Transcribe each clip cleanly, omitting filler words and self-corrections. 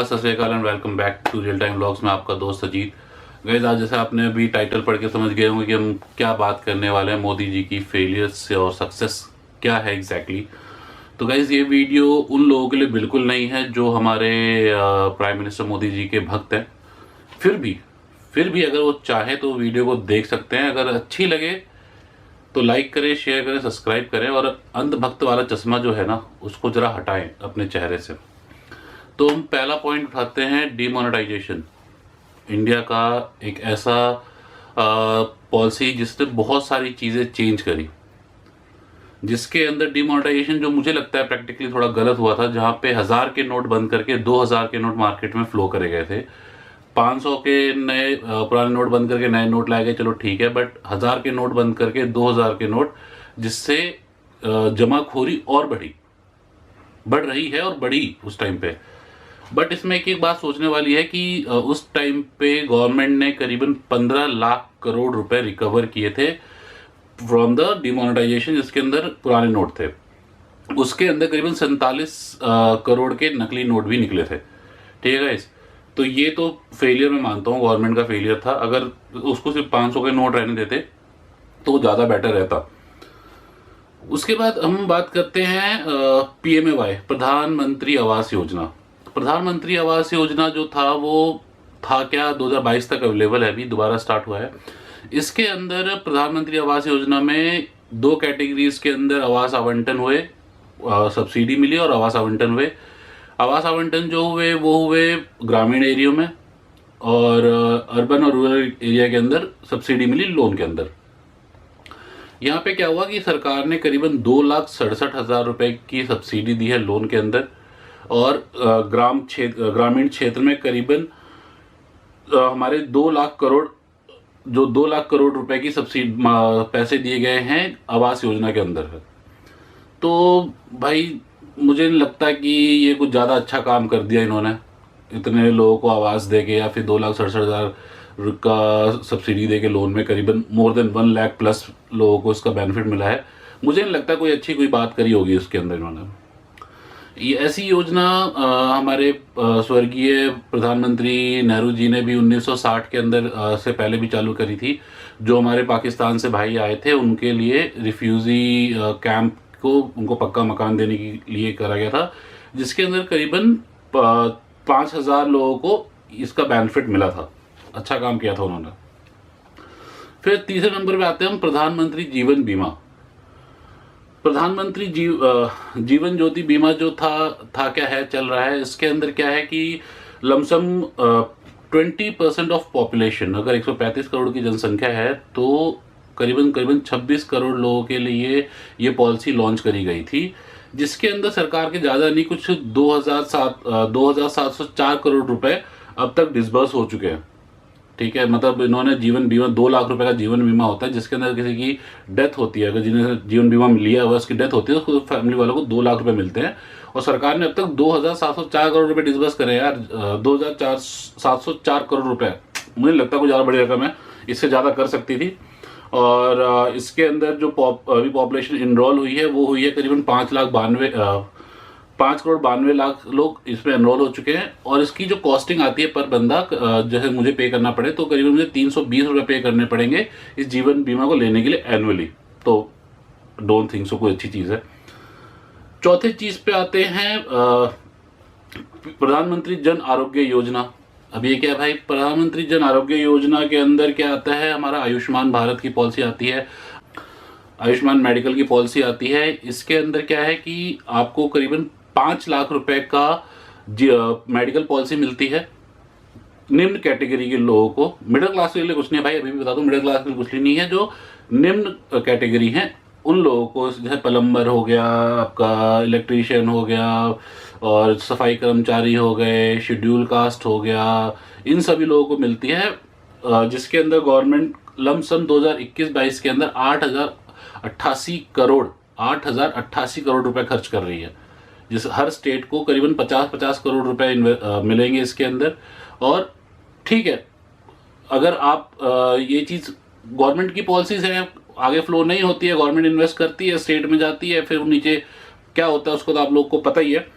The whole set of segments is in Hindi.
नमस्कार, Sat Sri Akal and welcome back to real time vlogs में आपका दोस्त अजीत। गाइस, आज जैसे आपने अभी टाइटल पढ़ के समझ गए होंगे कि हम क्या बात करने वाले हैं, मोदी जी की फेलियर्स से और सक्सेस क्या है एग्जैक्टली। तो गाइस, ये वीडियो उन लोगों के लिए बिल्कुल नहीं है जो हमारे प्राइम मिनिस्टर मोदी जी के भक्त हैं। फिर भी अगर वो चाहे तो वीडियो को देख सकते हैं। अगर अच्छी लगे तो लाइक करें, शेयर करें, सब्सक्राइब करें और अंधभक्त वाला चश्मा जो है ना उसको जरा हटाएं अपने चेहरे से। तो हम पहला पॉइंट उठाते हैं, डिमोनेटाइजेशन। इंडिया का एक ऐसा पॉलिसी जिसने बहुत सारी चीज़ें चेंज करी, जिसके अंदर डिमोनेटाइजेशन जो मुझे लगता है प्रैक्टिकली थोड़ा गलत हुआ था, जहाँ पे 1000 के नोट बंद करके 2000 के नोट मार्केट में फ्लो करे गए थे। 500 के नए पुराने नोट बंद करके नए नोट लाए गए, चलो ठीक है, बट 1000 के नोट बंद करके 2000 के नोट, जिससे जमाखोरी और बढ़ रही है और बढ़ी उस टाइम पे। बट इसमें एक बात सोचने वाली है कि उस टाइम पे गवर्नमेंट ने करीबन 15 लाख करोड़ रुपए रिकवर किए थे फ्रॉम द डिमोनेटाइजेशन, जिसके अंदर पुराने नोट थे। उसके अंदर करीबन 47 करोड़ के नकली नोट भी निकले थे। ठीक है गाइस, तो ये तो फेलियर मैं मानता हूँ, गवर्नमेंट का फेलियर था। अगर उसको सिर्फ 500 के नोट रहने देते तो ज़्यादा बेटर रहता। उसके बाद हम बात करते हैं PMAY, प्रधानमंत्री आवास योजना। प्रधानमंत्री आवास योजना जो था वो था क्या, 2022 तक अवेलेबल है, अभी दोबारा स्टार्ट हुआ है। इसके अंदर प्रधानमंत्री आवास योजना में 2 कैटेगरीज के अंदर आवास आवंटन हुए, सब्सिडी मिली और आवास आवंटन हुए। आवास आवंटन जो हुए वो हुए ग्रामीण एरियो में, और अर्बन और रूरल एरिया के अंदर सब्सिडी मिली लोन के अंदर। यहाँ पे क्या हुआ कि सरकार ने करीबन 2,67,000 रुपए की सब्सिडी दी है लोन के अंदर, और ग्रामीण क्षेत्र में करीबन हमारे 2 लाख करोड़ रुपए की सब्सिडी पैसे दिए गए हैं आवास योजना के अंदर। तो भाई मुझे नहीं लगता कि ये कुछ ज़्यादा अच्छा काम कर दिया इन्होंने, इतने लोगों को आवास देके, या फिर 2,67,000 का सब्सिडी देके लोन में करीबन मोर देन 1 लाख प्लस लोगों को इसका बेनिफिट मिला है। मुझे नहीं लगता कोई अच्छी कोई बात करी होगी इसके अंदर इन्होंने। ये ऐसी योजना हमारे स्वर्गीय प्रधानमंत्री नेहरू जी ने भी 1960 के अंदर से पहले भी चालू करी थी। जो हमारे पाकिस्तान से भाई आए थे उनके लिए रिफ्यूजी कैंप को उनको पक्का मकान देने के लिए करा गया था, जिसके अंदर करीबन 5,000 लोगों को इसका बेनिफिट मिला था। अच्छा काम किया था उन्होंने। फिर तीसरे नंबर पे आते हैं हम, प्रधानमंत्री जीवन बीमा। प्रधानमंत्री जीवन ज्योति बीमा जो था क्या है, चल रहा है। इसके अंदर क्या है कि लमसम 20% ऑफ पॉपुलेशन, अगर 135 करोड़ की जनसंख्या है तो करीबन 26 करोड़ लोगों के लिए ये पॉलिसी लॉन्च करी गई थी, जिसके अंदर सरकार के ज़्यादा नहीं, कुछ 2,704 करोड़ रुपए अब तक डिसबर्स हो चुके हैं। ठीक है, मतलब इन्होंने जीवन बीमा, 2 लाख रुपए का जीवन बीमा होता है, जिसके अंदर किसी की डेथ होती है, अगर जिन्हें जीवन बीमा लिया हुआ उसकी डेथ होती है तो फैमिली वालों को 2 लाख रुपए मिलते हैं। और सरकार ने अब तक 2,704 करोड़ रुपए डिसबर्स करे यार। 2,704 करोड़ रुपए मुझे नहीं लगता कोई ज़्यादा बड़ी रकम है, इससे ज़्यादा कर सकती थी। और इसके अंदर जो अभी पॉपुलेशन इनरोल हुई है वो हुई है करीबन 5 करोड़ 92 लाख लोग इसमें एनरोल हो चुके हैं। और इसकी जो कॉस्टिंग आती है पर बंदा, जैसे मुझे पे करना पड़े तो करीबन मुझे 320 रुपये पे करने पड़ेंगे इस जीवन बीमा को लेने के लिए एनुअली। तो डोंट थिंक सो कोई अच्छी चीज़ है। चौथे चीज़ पे आते हैं, प्रधानमंत्री जन आरोग्य योजना। अब ये क्या है भाई, प्रधानमंत्री जन आरोग्य योजना के अंदर क्या आता है, हमारा आयुष्मान भारत की पॉलिसी आती है, आयुष्मान मेडिकल की पॉलिसी आती है। इसके अंदर क्या है कि आपको करीबन 5 लाख रुपए का मेडिकल पॉलिसी मिलती है निम्न कैटेगरी के लोगों को। मिडिल क्लास के लिए कुछ नहीं है भाई, अभी भी बता दूं, मिडिल क्लास के लिए कुछ नहीं है। जो निम्न कैटेगरी हैं उन लोगों को, जैसे प्लम्बर हो गया, आपका इलेक्ट्रीशियन हो गया, और सफाई कर्मचारी हो गए, शेड्यूल कास्ट हो गया, इन सभी लोगों को मिलती है, जिसके अंदर गवर्नमेंट लमसम 2021-22 के अंदर 8,088 करोड़ रुपए खर्च कर रही है, जिस हर स्टेट को करीबन 50-50 करोड़ रुपए मिलेंगे इसके अंदर। और ठीक है, अगर आप ये चीज़ गवर्नमेंट की पॉलिसीज है, आगे फ्लो नहीं होती है, गवर्नमेंट इन्वेस्ट करती है, स्टेट में जाती है, फिर नीचे क्या होता है उसको तो आप लोग को पता ही है।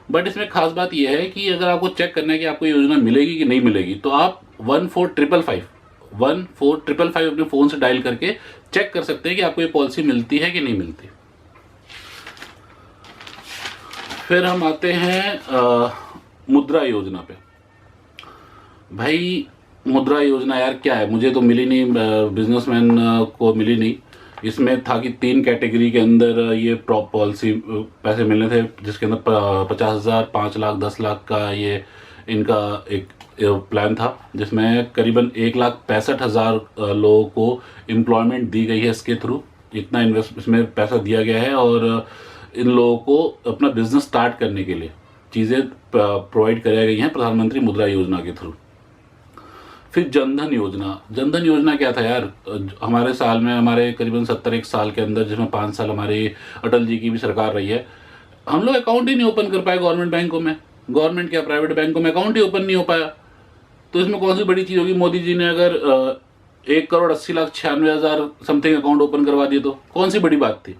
बट इसमें खास बात यह है कि अगर आपको चेक करना है कि आपको योजना मिलेगी कि नहीं मिलेगी, तो आप 14555 अपने फोन से डायल करके चेक कर सकते हैं कि आपको ये पॉलिसी मिलती है कि नहीं मिलती। फिर हम आते हैं मुद्रा योजना पे। भाई मुद्रा योजना यार क्या है, मुझे तो मिली नहीं, बिजनेसमैन को मिली नहीं। इसमें था कि 3 कैटेगरी के अंदर ये प्रॉप पॉलिसी पैसे मिलने थे, जिसके अंदर 50,000, 5 लाख, 10 लाख का ये इनका एक प्लान था, जिसमें करीबन 1,65,000 लोगों को एम्प्लॉयमेंट दी गई है इसके थ्रू। इतना इन्वेस्ट इसमें पैसा दिया गया है और इन लोगों को अपना बिजनेस स्टार्ट करने के लिए चीज़ें प्रोवाइड कराई गई हैं प्रधानमंत्री मुद्रा योजना के थ्रू। फिर जनधन योजना। जनधन योजना क्या था यार, हमारे साल में, हमारे करीबन 70 साल के अंदर, जिसमें 5 साल हमारी अटल जी की भी सरकार रही है, हम लोग अकाउंट ही नहीं ओपन कर पाए गवर्नमेंट बैंकों में। गवर्नमेंट क्या, प्राइवेट बैंकों में अकाउंट ही ओपन नहीं हो पाया। तो इसमें कौन सी बड़ी चीज़ होगी, मोदी जी ने अगर 1,80,96,000 समथिंग अकाउंट ओपन करवा दिए तो कौन सी बड़ी बात थी।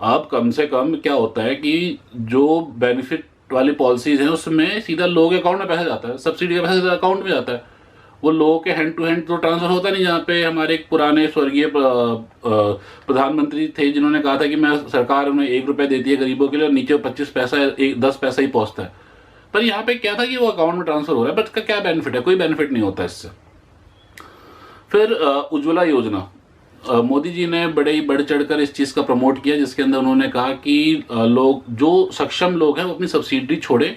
अब कम से कम क्या होता है कि जो बेनिफिट वाली पॉलिसीज हैं उसमें सीधा लोगों के अकाउंट में पैसा जाता है, सब्सिडी का पैसा सीधा अकाउंट में जाता है। वो लोगों के हैंड टू हैंड तो ट्रांसफर होता नहीं, जहाँ पे हमारे एक पुराने स्वर्गीय प्रधानमंत्री थे जिन्होंने कहा था कि मैं सरकार में 1 रुपया देती है गरीबों के लिए और नीचे 25 पैसा 10 पैसा ही पहुंचता है। पर यहाँ पे क्या था कि वो अकाउंट में ट्रांसफर हो रहा है, बट इसका क्या बेनिफिट है, कोई बेनिफिट नहीं होता इससे। फिर उज्ज्वला योजना, मोदी जी ने बड़े ही बढ़ चढ़कर इस चीज़ का प्रमोट किया, जिसके अंदर उन्होंने कहा कि लोग, जो सक्षम लोग हैं वो अपनी सब्सिडी छोड़ें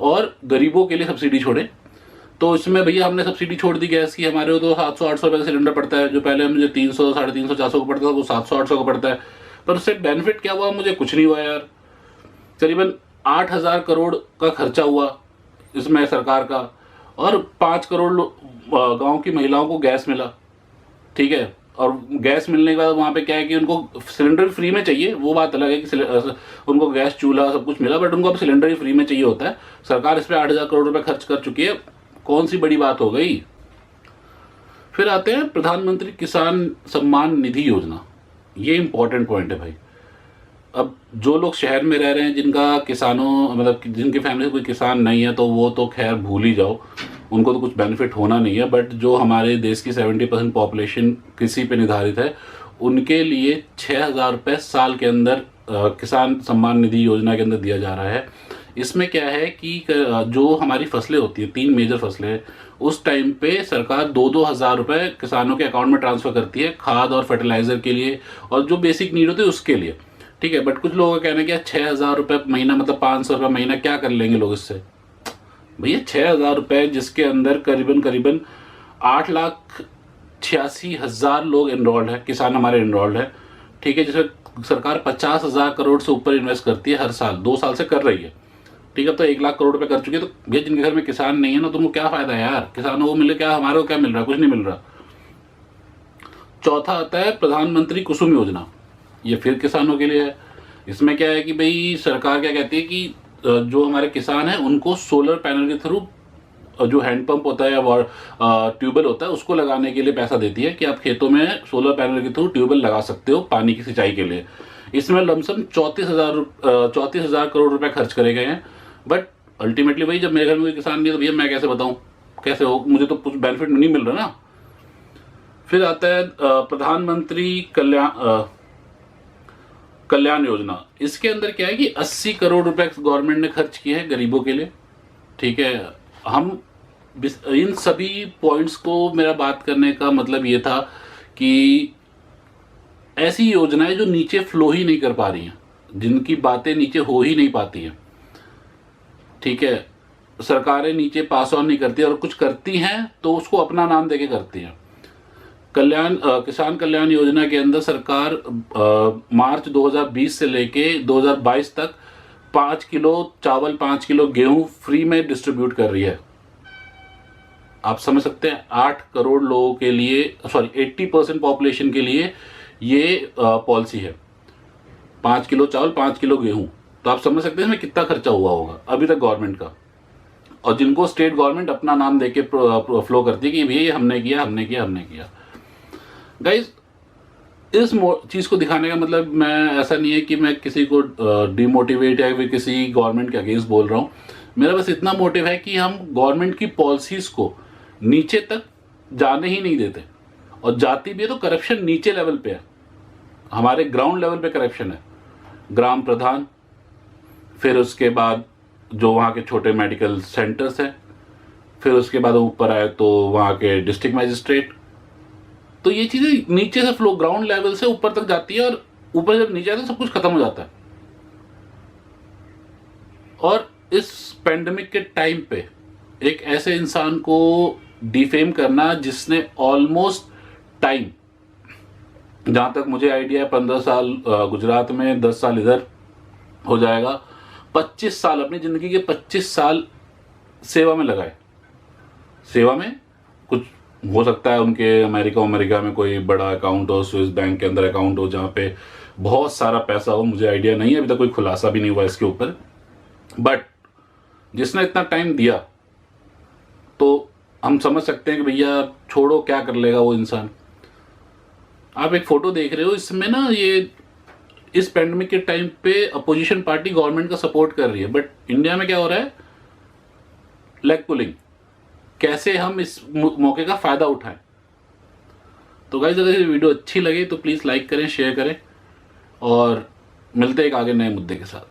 और गरीबों के लिए सब्सिडी छोड़ें। तो इसमें भैया हमने सब्सिडी छोड़ दी गैस की, हमारे तो 700-800 रुपये का सिलेंडर पड़ता है, जो पहले मुझे 300, 350, 400 का पड़ता था, वो 700-800 का पड़ता है। पर उससे बेनिफिट क्या हुआ, मुझे कुछ नहीं हुआ यार। करीबन 8,000 करोड़ का खर्चा हुआ इसमें सरकार का, और 5 करोड़ गाँव की महिलाओं को गैस मिला, ठीक है। और गैस मिलने के बाद वहाँ पे क्या है कि उनको सिलेंडर फ्री में चाहिए, वो बात अलग है कि उनको गैस चूल्हा सब कुछ मिला, बट उनको अब सिलेंडर ही फ्री में चाहिए होता है। सरकार इस पर 8,000 करोड़ रुपए खर्च कर चुकी है, कौन सी बड़ी बात हो गई। फिर आते हैं प्रधानमंत्री किसान सम्मान निधि योजना। ये इंपॉर्टेंट पॉइंट है भाई। अब जो लोग शहर में रह रहे हैं, जिनका किसानों, मतलब जिनकी फैमिली से कोई किसान नहीं है, तो वो तो खैर भूल ही जाओ, उनको तो कुछ बेनिफिट होना नहीं है। बट जो हमारे देश की 70% पॉपुलेशन कृषि पे निर्धारित है, उनके लिए 6,000 रुपये साल के अंदर किसान सम्मान निधि योजना के अंदर दिया जा रहा है। इसमें क्या है कि जो हमारी फसलें होती हैं, 3 मेजर फसलें, उस टाइम पे सरकार 2-2 हज़ार रुपये किसानों के अकाउंट में ट्रांसफ़र करती है, खाद और फर्टिलाइज़र के लिए और जो बेसिक नीड होती है उसके लिए, ठीक है। बट कुछ लोगों का कहना है कि 6,000 रुपये महीना, मतलब 500 रुपये महीना, क्या कर लेंगे लोग इससे। भैया 6,000 रुपये, जिसके अंदर करीबन 8,86,000 लोग इनरोल्ड है, किसान हमारे इनरोल्ड है, ठीक है, जिसमें सरकार 50,000 करोड़ से ऊपर इन्वेस्ट करती है हर साल, 2 साल से कर रही है, ठीक है। तो 1 लाख करोड़ रुपए कर चुके हैं। तो भैया जिनके घर में किसान नहीं है ना, तो उनको क्या फायदा है यार, किसानों को मिले क्या, हमारे को क्या मिल रहा है, कुछ नहीं मिल रहा। चौथा आता है प्रधानमंत्री कुसुम योजना। ये फिर किसानों के लिए है। इसमें क्या है कि भाई सरकार क्या कहती है कि जो हमारे किसान हैं उनको सोलर पैनल के थ्रू, जो हैंडपंप होता है या ट्यूबवेल होता है, उसको लगाने के लिए पैसा देती है कि आप खेतों में सोलर पैनल के थ्रू ट्यूबवेल लगा सकते हो पानी की सिंचाई के लिए। इसमें लमसम 34,000 करोड़ रुपए खर्च करे गए हैं। बट अल्टीमेटली भाई जब मेरे घर में कोई किसान नहीं है तो भैया मैं कैसे बताऊं, कैसे हो, मुझे तो कुछ बेनिफिट नहीं मिल रहा ना। फिर आता है प्रधानमंत्री कल्याण योजना। इसके अंदर क्या है कि 80 करोड़ रुपए गवर्नमेंट ने खर्च किए हैं गरीबों के लिए, ठीक है। हम इन सभी पॉइंट्स को, मेरा बात करने का मतलब ये था कि ऐसी योजनाएं जो नीचे फ्लो ही नहीं कर पा रही हैं, जिनकी बातें नीचे हो ही नहीं पाती हैं, ठीक है, सरकारें नीचे पास ऑन नहीं करती, और कुछ करती हैं तो उसको अपना नाम देके करती हैं। किसान कल्याण योजना के अंदर सरकार मार्च 2020 से लेके 2022 तक 5 किलो चावल, 5 किलो गेहूं फ्री में डिस्ट्रीब्यूट कर रही है। आप समझ सकते हैं, 8 करोड़ लोगों के लिए, सॉरी 80% पॉपुलेशन के लिए ये पॉलिसी है। 5 किलो चावल, 5 किलो गेहूं, तो आप समझ सकते हैं इसमें कितना खर्चा हुआ होगा अभी तक गवर्नमेंट का, और जिनको स्टेट गवर्नमेंट अपना नाम देके फ्लो करती है कि भैया ये हमने किया। गाइज इस चीज़ को दिखाने का मतलब मैं ऐसा नहीं है कि मैं किसी को डिमोटिवेट या फिर किसी गवर्नमेंट के अगेंस्ट बोल रहा हूँ। मेरा बस इतना मोटिव है कि हम गवर्नमेंट की पॉलिसीज को नीचे तक जाने ही नहीं देते, और जाती भी है तो करप्शन नीचे लेवल पे है, हमारे ग्राउंड लेवल पे करप्शन है। ग्राम प्रधान, फिर उसके बाद जो वहाँ के छोटे मेडिकल सेंटर्स हैं, फिर उसके बाद ऊपर आए तो वहाँ के डिस्ट्रिक्ट मजिस्ट्रेट। तो ये चीज़ें नीचे से फ्लो, ग्राउंड लेवल से ऊपर तक जाती है, और ऊपर जब नीचे आते सब कुछ खत्म हो जाता है। और इस पेंडेमिक के टाइम पे एक ऐसे इंसान को डिफेम करना जिसने ऑलमोस्ट टाइम, जहाँ तक मुझे आइडिया है 15 साल गुजरात में, 10 साल इधर हो जाएगा, 25 साल अपनी ज़िंदगी के 25 साल सेवा में लगाए। सेवा में कुछ हो सकता है उनके अमेरिका में कोई बड़ा अकाउंट हो, स्विस बैंक के अंदर अकाउंट हो जहाँ पे बहुत सारा पैसा हो, मुझे आइडिया नहीं है, अभी तक कोई खुलासा भी नहीं हुआ इसके ऊपर। बट जिसने इतना टाइम दिया तो हम समझ सकते हैं कि भैया छोड़ो, क्या कर लेगा वो इंसान। आप एक फोटो देख रहे हो, इसमें ना ये इस पेंडेमिक के टाइम पे अपोजिशन पार्टी गवर्नमेंट का सपोर्ट कर रही है, बट इंडिया में क्या हो रहा है, लेग पुलिंग, कैसे हम इस मौके का फायदा उठाएं। तो गाइस अगर ये वीडियो अच्छी लगे तो प्लीज़ लाइक करें, शेयर करें, और मिलते हैं एक आगे नए मुद्दे के साथ।